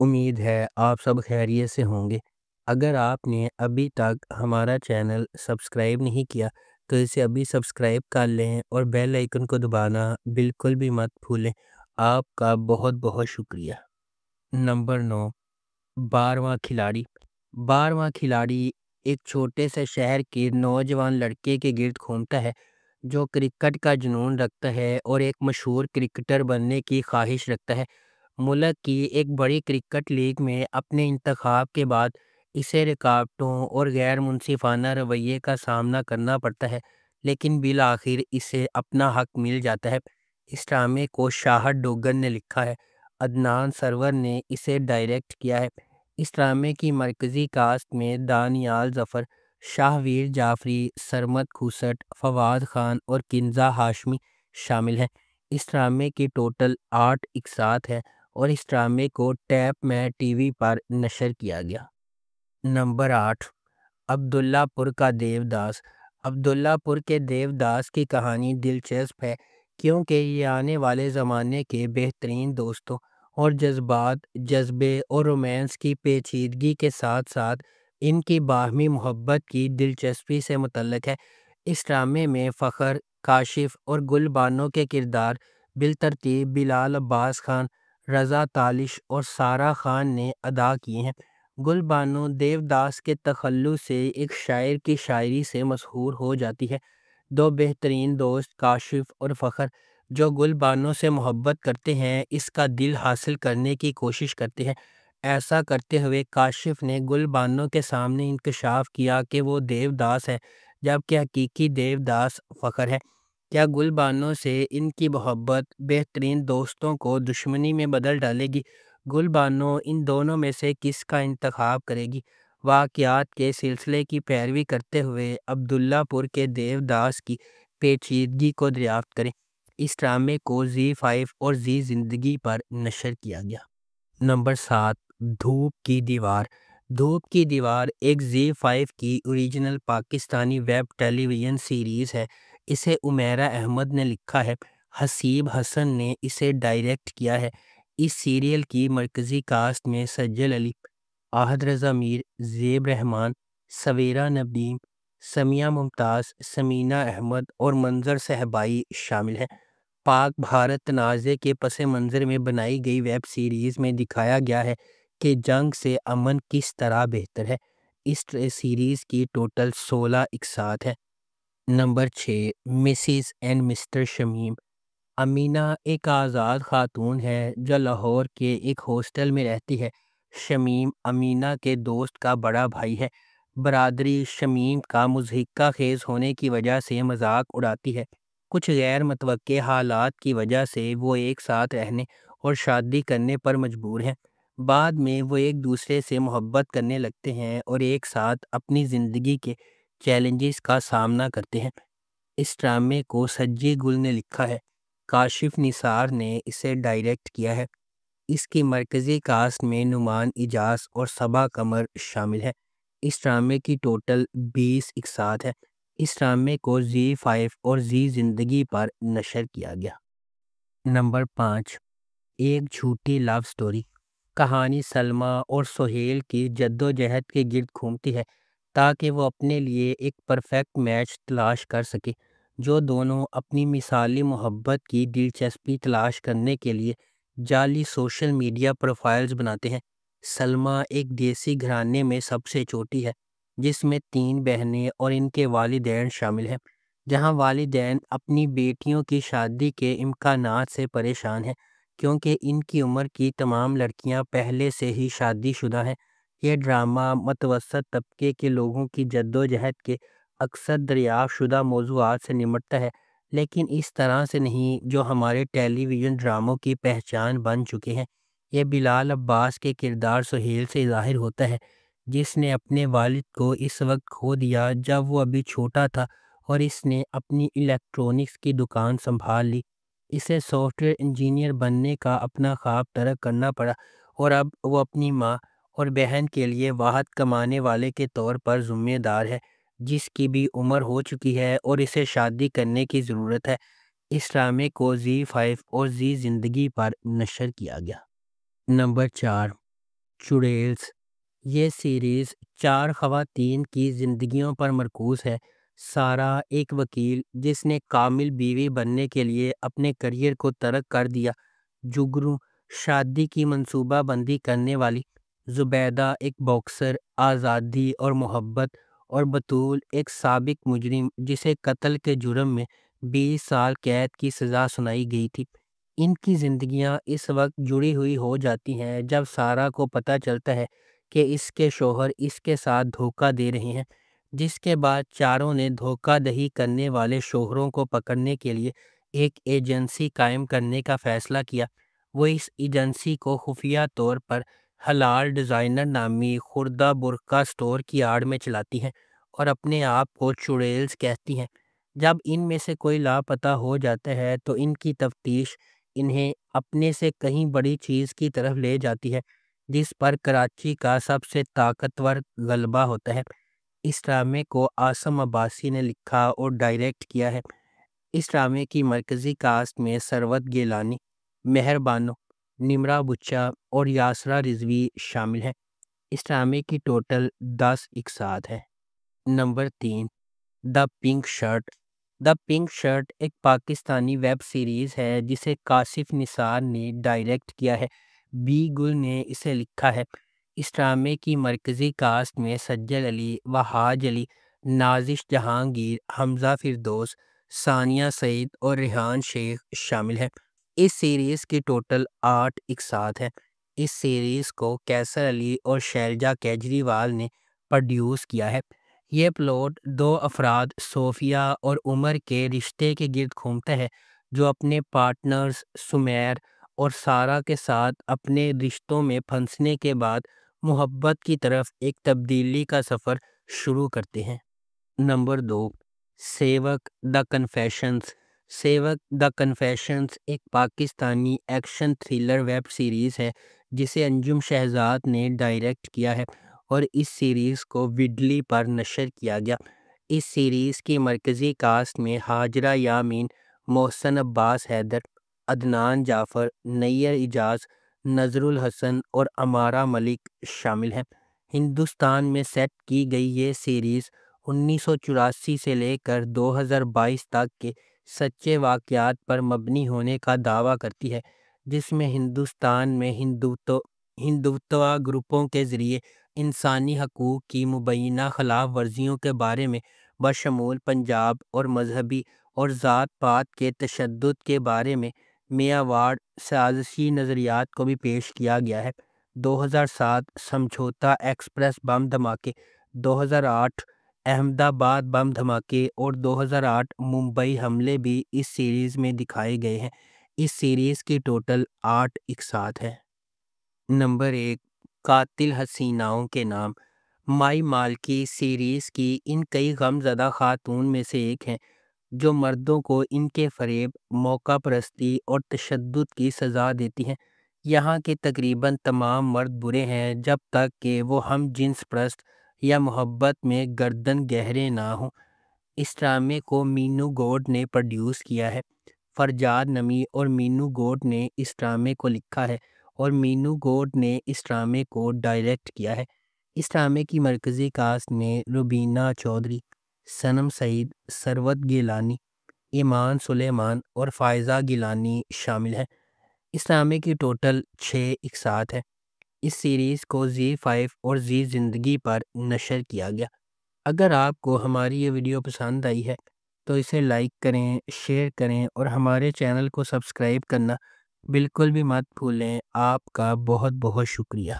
امید ہے آپ سب خیریت سے ہوں گے۔ اگر آپ نے ابھی تک ہمارا چینل سبسکرائب نہیں کیا تو اسے ابھی سبسکرائب کر لیں اور بیل آئیکن کو دبانا بالکل بھی مت بھولیں۔ آپ کا بہت بہت شکریہ۔ نمبر 9، 12واں کھلاڑی۔ 12واں کھلاڑی ایک چھوٹے سے شہر کے نوجوان لڑکے کے گرد گھومتا ہے جو کرکٹ کا جنون رکھتا ہے اور ایک مشہور کرکٹر بننے کی خواہش رکھتا ہے۔ ملک کی ایک بڑی کرکٹ لیگ میں اپنے انتخاب کے بعد اسے رکاوٹوں اور غیر منصفانہ رویے کا سامنا کرنا پڑتا ہے، لیکن بالآخر اسے اپنا حق مل جاتا ہے۔ اس ڈرامے کو شاہد ڈوگن نے لکھا ہے، عدنان سرور نے اسے ڈائریکٹ کیا ہے۔ اس ڈرامے کی مرکزی کاسٹ میں دانیال ظفر، شاہویر جعفری، سرمد کھوسٹ، فواد خان اور کنزا ہاشمی شامل ہیں۔ اس ڈرامے کی ٹوٹل 8 اقساط ہیں اور اس ڈرامے کو ٹیپ میں ٹی وی پر نشر کیا گیا۔ نمبر 8، عبداللہ پور کا دیوداس۔ عبداللہ پور کے دیوداس کی کہانی دلچسپ ہے کیونکہ یہ آنے والے زمانے کے بہترین دوستوں اور جذبات، جذبے اور رومانس کی پیچیدگی کے ساتھ ساتھ ان کی باہمی محبت کی دلچسپی سے متعلق ہے۔ اس ڈرامے میں فخر، کاشف اور گل بانو کے کردار بالترتیب بلال عباس خان، رضا تالش اور سارہ خان نے ادا کیے ہیں۔ گل بانو دیوداس کے تخلص سے ایک شاعر کی شاعری سے مشہور ہو جاتی ہے۔ دو بہترین دوست کاشف اور فخر جو گل بانو سے محبت کرتے ہیں اس کا دل حاصل کرنے کی کوشش کرتے ہیں۔ ایسا کرتے ہوئے کاشف نے گل بانو کے سامنے انکشاف کیا کہ وہ دیوداس ہے جبکہ حقیقی دیوداس فخر ہے۔ کیا گل بانو سے ان کی محبت بہترین دوستوں کو دشمنی میں بدل ڈالے گی؟ گل بانو ان دونوں میں سے کس کا انتخاب کرے گی؟ واقعات کے سلسلے کی پیروی کرتے ہوئے عبداللہ پور کے دیوداس کی پیچیدگی کو دریافت کریں۔ اس ڈرامے کو زی5 اور زی زندگی پر نشر کیا گیا۔ نمبر 7، دھوپ کی دیوار۔ دھوپ کی دیوار ایک زی5 کی اوریجنل پاکستانی ویب ٹیلی ویژن سیریز ہے۔ اسے عمیرہ احمد نے لکھا ہے، حسیب حسن نے اسے ڈائریکٹ کیا ہے۔ اس سیریل کی مرکزی کاسٹ میں سجل علی، احد رضا میر، زیب رحمان، سویرا ندیم، سمیہ ممتاز، سمینہ احمد اور منظر صہبائی شامل ہیں۔ پاک بھارت تنازع کے پس منظر میں بنائی گئی ویب سیریز میں دکھایا گیا ہے کہ جنگ سے امن کس طرح بہتر ہے۔ اس سیریز کی ٹوٹل 16 اقساط ہیں۔ Number 6، Mrs and Mr Shamim. Amina ایک آزاد خاتون ہے جو لاہور کے ایک ہاسٹل میں رہتی ہے۔ شمیم امینہ کے دوست کا بڑا بھائی ہے۔ برادری شمیم کا مضحکہ خیز ہونے کی وجہ سے مذاق اڑاتی ہے۔ کچھ غیر متوقع حالات کی وجہ سے وہ ایک ساتھ رہنے اور شادی کرنے پر مجبور ہیں۔ بعد میں وہ ایک دوسرے سے محبت کرنے لگتے ہیں اور ایک ساتھ اپنی زندگی کے چیلنجز کا سامنا کرتے ہیں۔ اس ڈرامے کو سجی گل نے لکھا ہے، کاشف نثار نے اسے ڈائریکٹ کیا ہے۔ اس کی مرکزی کاسٹ میں نعمان اجاز اور صبا قمر شامل ہیں۔ اس ڈرامے کی ٹوٹل 20 اقساط ہے۔ اس ڈرامے کو زی5 اور زی زندگی پر نشر کیا گیا۔ نمبر 5، ایک جھوٹی لو سٹوری۔ کہانی سلمیٰ اور سہیل کی جدوجہد کے گرد گھومتی ہے تاکہ وہ اپنے لیے ایک پرفیکٹ میچ تلاش کر سکے، جو دونوں اپنی مثالی محبت کی دلچسپی تلاش کرنے کے لیے جعلی سوشل میڈیا پروفائلز بناتے ہیں۔ سلمیٰ ایک دیسی گھرانے میں سب سے چھوٹی ہے جس میں 3 بہنیں اور ان کے والدین شامل ہیں۔ جہاں والدین اپنی بیٹیوں کی شادی کے امکانات سے پریشان ہیں کیونکہ ان کی عمر کی تمام لڑکیاں پہلے سے ہی شادی شدہ ہیں۔ یہ ڈرامہ متوسط طبقے کے لوگوں کی جدوجہد کے اکثر دریافت شدہ موضوعات سے نمٹتا ہے، لیکن اس طرح سے نہیں جو ہمارے ٹیلی ویژن ڈراموں کی پہچان بن چکے ہیں۔ یہ بلال عباس کے کردار سہیل سے ظاہر ہوتا ہے جس نے اپنے والد کو اس وقت کھو دیا جب وہ ابھی چھوٹا تھا اور اس نے اپنی الیکٹرونکس کی دکان سنبھال لی۔ اسے سافٹ ویئر انجینئر بننے کا اپنا خواب ترک کرنا پڑا اور اب وہ اپنی ماں اور بہن کے لیے واحد کمانے والے کے طور پر ذمہ دار ہے جس کی بھی عمر ہو چکی ہے اور اسے شادی کرنے کی ضرورت ہے۔ اس ڈرامے کو زی5 اور زی زندگی پر نشر کیا گیا۔ نمبر 4، چڑیلز۔ یہ سیریز 4 خواتین کی زندگیوں پر مرکوز ہے۔ سارہ ایک وکیل جس نے کامل بیوی بننے کے لیے اپنے کریئر کو ترک کر دیا، جگرو شادی کی منصوبہ بندی کرنے والی، زبیدہ ایک باکسر، آزادی اور محبت، اور بطول ایک سابق مجرم جسے قتل کے جرم میں 20 سال قید کی سزا سنائی گئی تھی۔ ان کی زندگیاں اس وقت جڑی ہوئی ہو جاتی ہیں جب سارہ کو پتہ چلتا ہے کہ اس کے شوہر اس کے ساتھ دھوکہ دے رہے ہیں، جس کے بعد چاروں نے دھوکہ دہی کرنے والے شوہروں کو پکڑنے کے لیے ایک ایجنسی قائم کرنے کا فیصلہ کیا۔ وہ اس ایجنسی کو خفیہ طور پر حلال ڈیزائنر نامی خوردہ برقع سٹور کی آڑ میں چلاتی ہیں اور اپنے آپ کو چڑیلز کہتی ہیں۔ جب ان میں سے کوئی لاپتہ ہو جاتا ہے تو ان کی تفتیش انہیں اپنے سے کہیں بڑی چیز کی طرف لے جاتی ہے، جس پر کراچی کا سب سے طاقتور غلبہ ہوتا ہے۔ اس ڈرامے کو عاصم عباسی نے لکھا اور ڈائریکٹ کیا ہے۔ اس ڈرامے کی مرکزی کاسٹ میں ثروت گیلانی، مہر بانو، نمرہ بچہ اور یاسرا رضوی شامل ہیں۔ اس ڈرامے کی ٹوٹل 10 اقساط ہے۔ نمبر 3، دا پنک شرٹ۔ دا پنک شرٹ ایک پاکستانی ویب سیریز ہے جسے کاشف نثار نے ڈائریکٹ کیا ہے، بی گل نے اسے لکھا ہے۔ اس ڈرامے کی مرکزی کاسٹ میں سجل علی، وہاج علی، نازش جہانگیر، حمزہ فردوس، ثانیہ سعید اور ریحان شیخ شامل ہیں۔ اس سیریز کی ٹوٹل 8 اقساط ہیں۔ اس سیریز کو کیسر علی اور شیلجا کیجریوال نے پروڈیوس کیا ہے۔ یہ پلاٹ 2 افراد صوفیہ اور عمر کے رشتے کے گرد گھومتا ہے جو اپنے پارٹنرز سمیر اور سارہ کے ساتھ اپنے رشتوں میں پھنسنے کے بعد محبت کی طرف ایک تبدیلی کا سفر شروع کرتے ہیں۔ نمبر 2، سیوک دا کنفیشنز۔ سیوک دا کنفیشنز ایک Pakistani action thriller web series ہے جسے انجم شہزاد نے ڈائریکٹ کیا ہے اور اس سیریز کو وڈلی پر نشر کیا گیا۔ اس سیریز کی مرکزی کاسٹ میں ہاجرہ یامین، محسن عباس حیدر، عدنان جعفر، نیّر اجاز، نذر الحسن اور امارہ ملک شامل ہیں۔ ہندوستان میں سیٹ کی گئی یہ سیریز 1984 سے لے کر 2022 تک کے سچے واقعات پر مبنی ہونے کا دعویٰ کرتی ہے، جس میں ہندوستان میں ہندوتوا گروپوں کے ذریعے انسانی حقوق کی مبینہ خلاف ورزیوں کے بارے میں بشمول پنجاب اور مذہبی اور ذات پات کے تشدد کے بارے میں میاں واڑ سازشی نظریات کو بھی پیش کیا گیا ہے۔ 2007 سمجھوتہ ایکسپریس بم دھماکے، 2008 احمد آباد بم دھماکے اور 2008 ممبئی حملے بھی اس سیریز میں دکھائے گئے ہیں۔ اس سیریز کی ٹوٹل 8 اقساط ہے۔ نمبر 1، قاتل حسیناؤں کے نام۔ مائی مالکی سیریز کی ان کئی غم زدہ خاتون میں سے ایک ہیں جو مردوں کو ان کے فریب، موقع پرستی اور تشدد کی سزا دیتی ہیں۔ یہاں کے تقریباً تمام مرد برے ہیں جب تک کہ وہ ہم جنس پرست یا محبت میں گردن گہرے نہ ہوں۔ اس ڈرامے کو مینو گوڈ نے پروڈیوس کیا ہے۔ فرجاد نمی اور مینو گوڈ نے اس ڈرامے کو لکھا ہے اور مینو گوڈ نے اس ڈرامے کو ڈائریکٹ کیا ہے۔ اس ڈرامے کی مرکزی کاسٹ میں روبینہ چودھری، صنم سعید، ثروت گیلانی، ایمان سلیمان اور فائزہ گیلانی شامل ہیں۔ اس ڈرامے کی ٹوٹل 6 اقساط ہے۔ اس سیریز کو زی5 اور زی زندگی پر نشر کیا گیا۔ اگر آپ کو ہماری یہ ویڈیو پسند آئی ہے تو اسے لائک کریں، شیئر کریں اور ہمارے چینل کو سبسکرائب کرنا بالکل بھی مت بھولیں۔ آپ کا بہت بہت شکریہ۔